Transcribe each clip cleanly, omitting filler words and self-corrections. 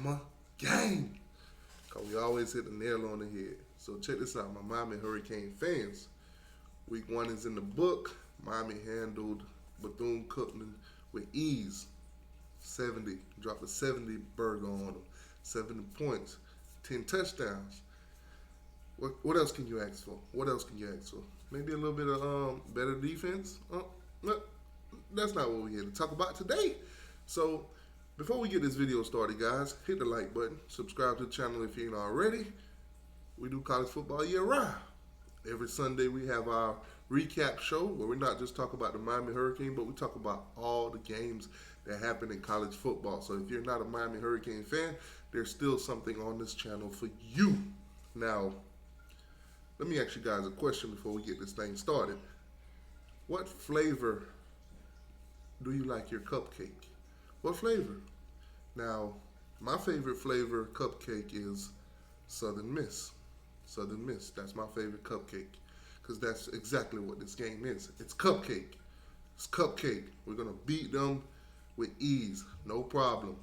Bama game. Cause we always hit the nail on the head. So check this out, my Miami Hurricane fans. Week 1 is in the book. Miami handled Bethune-Cookman with ease. 70, dropped a 70 burger on them. 70 points, 10 touchdowns. What else can you ask for? What else can you ask for? Maybe a little bit of better defense. No, that's not what we're here to talk about today. So before we get this video started, guys, hit the like button. Subscribe to the channel if you ain't already. We do college football year round. Every Sunday we have our recap show where we not just talk about the Miami Hurricane, but we talk about all the games that happen in college football. So if you're not a Miami Hurricane fan, there's still something on this channel for you. Now, let me ask you guys a question before we get this thing started. What flavor do you like your cupcake? What flavor? Now, my favorite flavor cupcake is Southern Miss. Southern Miss, that's my favorite cupcake. Because that's exactly what this game is. It's cupcake. It's cupcake. We're going to beat them with ease. No problem.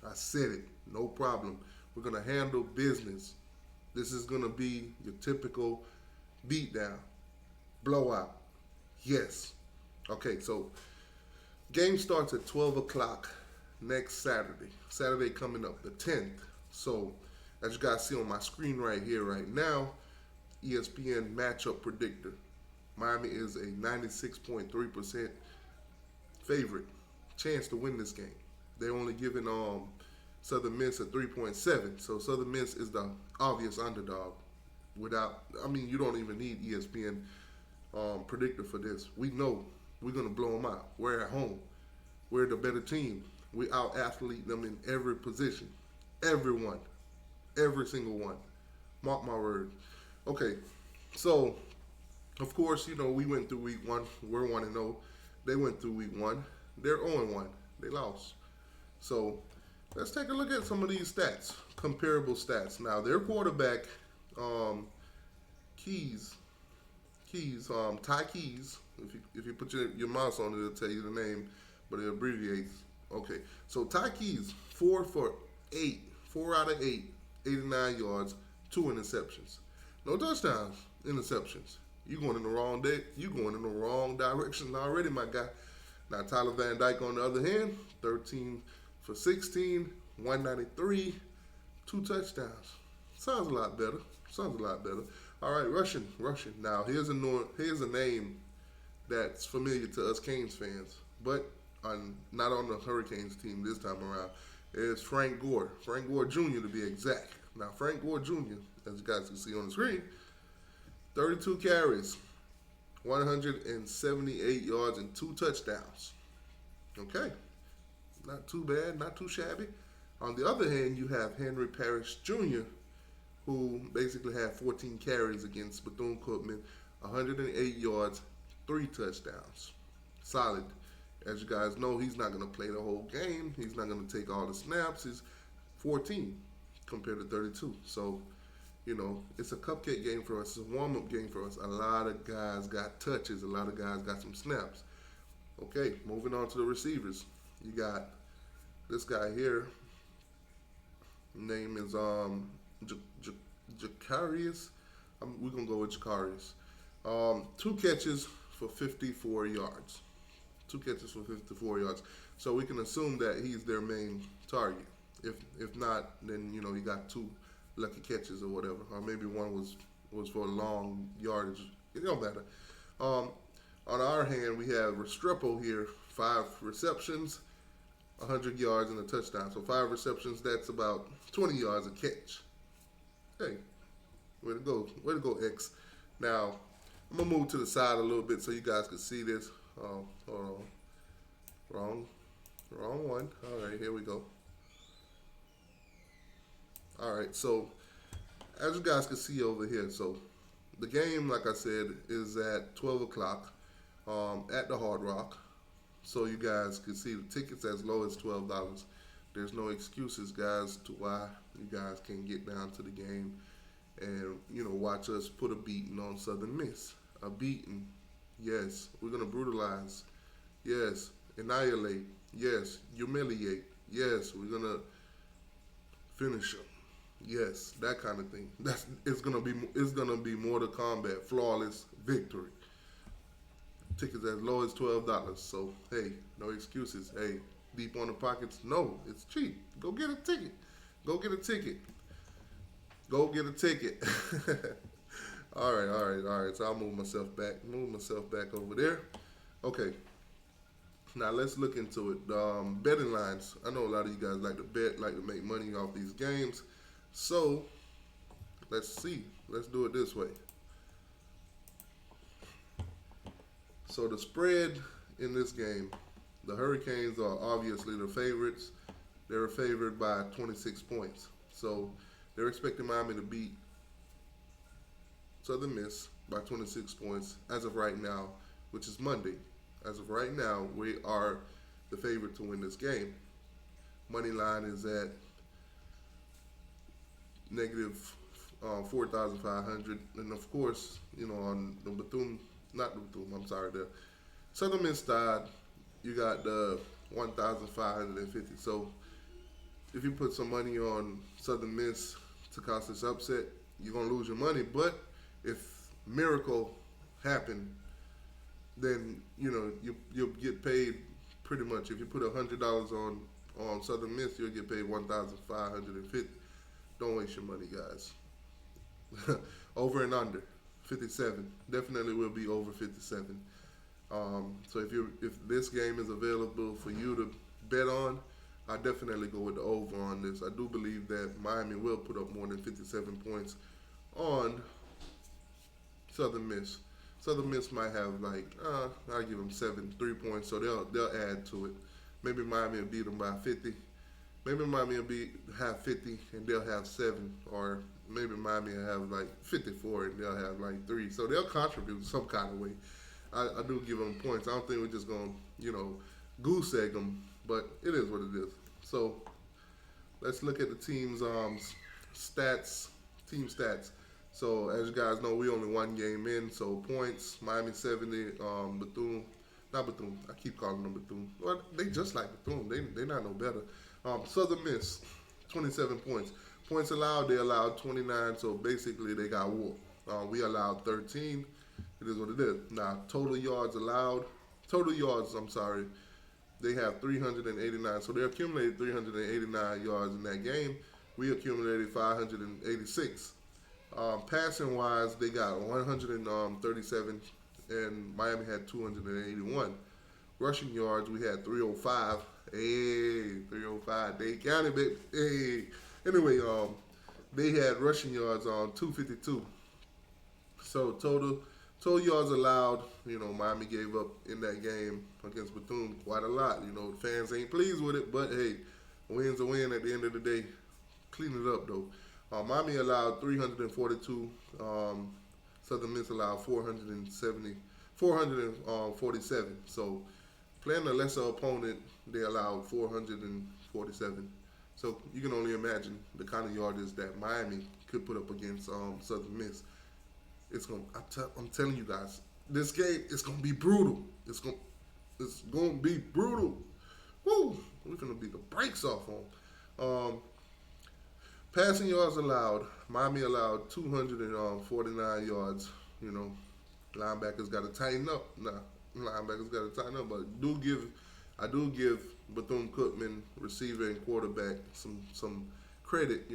I said it. No problem. We're going to handle business. This is going to be your typical beatdown. Blowout. Yes. Okay, so game starts at 12 o'clock next Saturday. Saturday coming up, the 10th. So, as you guys see on my screen right here, right now, ESPN matchup predictor. Miami is a 96.3% favorite chance to win this game. They're only giving Southern Miss a 3.7. So Southern Miss is the obvious underdog. You don't even need ESPN predictor for this. We know we're going to blow them out. We're at home. We're the better team. We out-athlete them in every position. Everyone. Every single one. Mark my words. Okay, so, of course, we went through week 1. We're 1-0. They went through week 1. They're 0-1. They lost. So, let's take a look at some of these stats, comparable stats. Now, their quarterback, Ty Keys, if you put your mouse on it, it'll tell you the name, but it abbreviates. Okay, so Ty Keys, 4 for 8, 4 out of 8, 89 yards, 2 interceptions. No touchdowns, interceptions. You going in the wrong day. You going in the wrong direction already, my guy. Now Tyler Van Dyke on the other hand, 13 for 16, 193, 2 touchdowns. Sounds a lot better. All right, rushing. Now here's a name that's familiar to us Canes fans, but not on the Hurricanes team this time around. It's Frank Gore. Frank Gore Jr. to be exact. Now, Frank Gore Jr., as you guys can see on the screen, 32 carries, 178 yards, and 2 touchdowns. Okay, not too bad, not too shabby. On the other hand, you have Henry Parrish Jr., who basically had 14 carries against Bethune-Cookman, 108 yards, 3 touchdowns. Solid. As you guys know, he's not going to play the whole game. He's not going to take all the snaps. He's 14 compared to 32. So, it's a cupcake game for us. It's a warm-up game for us. A lot of guys got touches. A lot of guys got some snaps. Okay, moving on to the receivers. You got this guy here. Name is Jacarius. We're going to go with Jacarius. 2 catches for 54 yards. 2 catches for 54 yards. So we can assume that he's their main target. If not, then he got 2 lucky catches or whatever, or maybe one was for long yardage. It don't matter. On our hand, we have Restrepo here, 5 receptions, 100 yards and a touchdown. So 5 receptions, that's about 20 yards a catch. Hey, way to go, X. Now I'm gonna move to the side a little bit so you guys can see this. Oh, hold on. Wrong one. All right, here we go. All right, so as you guys can see over here, so the game, like I said, is at 12 o'clock at the Hard Rock. So you guys can see the tickets as low as $12. There's no excuses, guys, to why you guys can't get down to the game and, watch us put a beating on Southern Miss. A beating. Yes, we're going to brutalize. Yes, annihilate. Yes, humiliate. Yes, we're going to Finish him. Yes, that kind of thing. It's gonna be Mortal Kombat flawless victory. Tickets as low as $12. So hey, no excuses. Hey, deep on the pockets? No, it's cheap. Go get a ticket. Go get a ticket. Go get a ticket. All right, all right, all right. So I'll move myself back. Move myself back over there. Okay. Now let's look into it. Betting lines. I know a lot of you guys like to bet, like to make money off these games. So let's see. Let's do it this way. So the spread in this game, the Hurricanes are obviously the favorites. They're favored by 26 points. So they're expecting Miami to beat Southern Miss by 26 points as of right now, which is Monday. As of right now, we are the favorite to win this game. Money line is at negative 4,500, and of course, on the Bethune, not the Bethune, I'm sorry, the Southern Miss side, you got the 1,550. So if you put some money on Southern Miss to cause this upset, you're gonna lose your money. But if miracle happen, then you'll get paid pretty much. If you put $100 on Southern Miss, you'll get paid 1,550. Don't waste your money, guys. Over and under 57. Definitely will be over 57. So if this game is available for you to bet on, I definitely go with the over on this. I do believe that Miami will put up more than 57 points on Southern Miss. Southern Miss might have I'll give them 3 points, so they'll add to it. Maybe Miami will beat them by 50. Maybe Miami will have 50 and they'll have 7, or maybe Miami will have 54 and they'll have 3. So they'll contribute some kind of way. I do give them points. I don't think we're just gonna goose egg them, but it is what it is. So let's look at the team's stats, team stats. So as you guys know, we only one game in. So points, Miami 70, Bethune, not Bethune. I keep calling them Bethune. Well, they just like Bethune. They not no better. Southern Miss, 27 points. Points allowed, they allowed 29. So basically, they got whooped. We allowed 13. It is what it is. Now total yards allowed. Total yards, I'm sorry. They have 389. So they accumulated 389 yards in that game. We accumulated 586. Passing wise, they got 137, and Miami had 281. Rushing yards, we had 305. Hey, 305. They counted it. Hey. Anyway, they had rushing yards on 252. So total yards allowed, Miami gave up in that game against Bethune quite a lot. The fans ain't pleased with it, but hey, a win's a win at the end of the day. Clean it up though. Miami allowed 342. Southern Miss allowed 447. So playing a lesser opponent, they allowed 447. So you can only imagine the kind of yardage that Miami could put up against Southern Miss. I'm telling you guys, this game is gonna be brutal. It's gonna be brutal. Woo! We're gonna beat the brakes off on. Passing yards allowed, Miami allowed 249 yards. Linebackers got to tighten up. Linebackers got to tighten up. But I do give Bethune-Cookman, receiver and quarterback, some credit.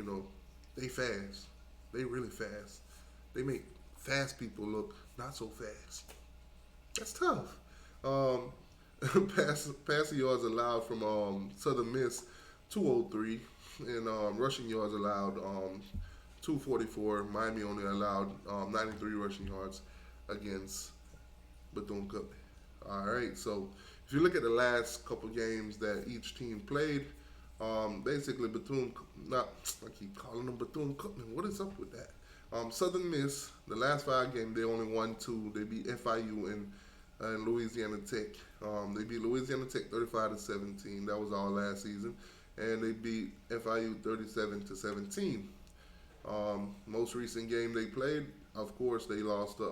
They fast. They really fast. They make fast people look not so fast. That's tough. Passing yards allowed from Southern Miss, 203. And rushing yards allowed 244. Miami only allowed 93 rushing yards against Bethune-Cookman. All right, so if you look at the last couple games that each team played, basically I keep calling them Bethune-Cookman. What is up with that? Southern Miss, the last 5 games, they only won 2. They beat FIU and Louisiana Tech. They beat Louisiana Tech 35-17. That was all last season. And they beat FIU 37-17. Most recent game they played, of course, they lost to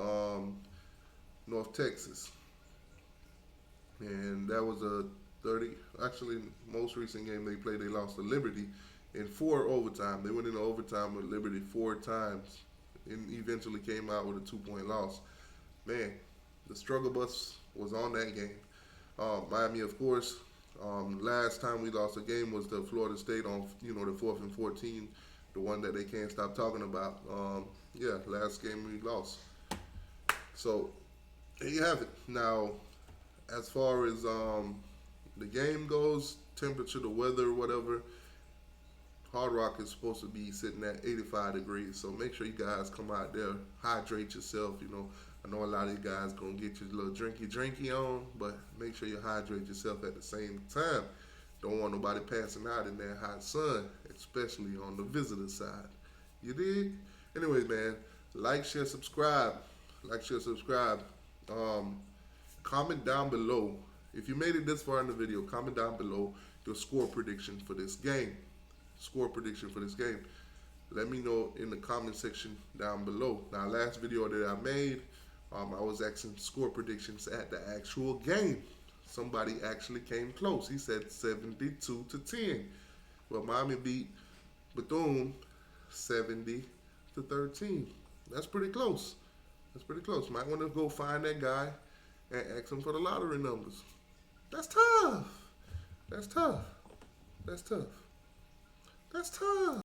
North Texas. And that was a 30. Actually, most recent game they played, they lost to Liberty in 4 overtime. They went into overtime with Liberty 4 times and eventually came out with a 2 point loss. Man, the struggle bus was on that game. Miami, of course. Last time we lost a game was the Florida State on the 4th and 14, the one that they can't stop talking about. Yeah, last game we lost. So there you have it. Now, as far as the game goes, temperature, the weather, whatever, Hard Rock is supposed to be sitting at 85 degrees. So make sure you guys come out there, hydrate yourself. I know a lot of you guys gonna get your little drinky on, but make sure you hydrate yourself at the same time. Don't want nobody passing out in that hot sun, especially on the visitor side. You dig? Anyways, man, like, share, subscribe. Like, share, subscribe. Comment down below. If you made it this far in the video, comment down below your score prediction for this game. Score prediction for this game. Let me know in the comment section down below. Now, last video that I made, I was asking score predictions at the actual game. Somebody actually came close. He said 72-10. Well, Miami beat Bethune 70-13. That's pretty close. That's pretty close. Might want to go find that guy and ask him for the lottery numbers. That's tough. That's tough. That's tough. That's tough.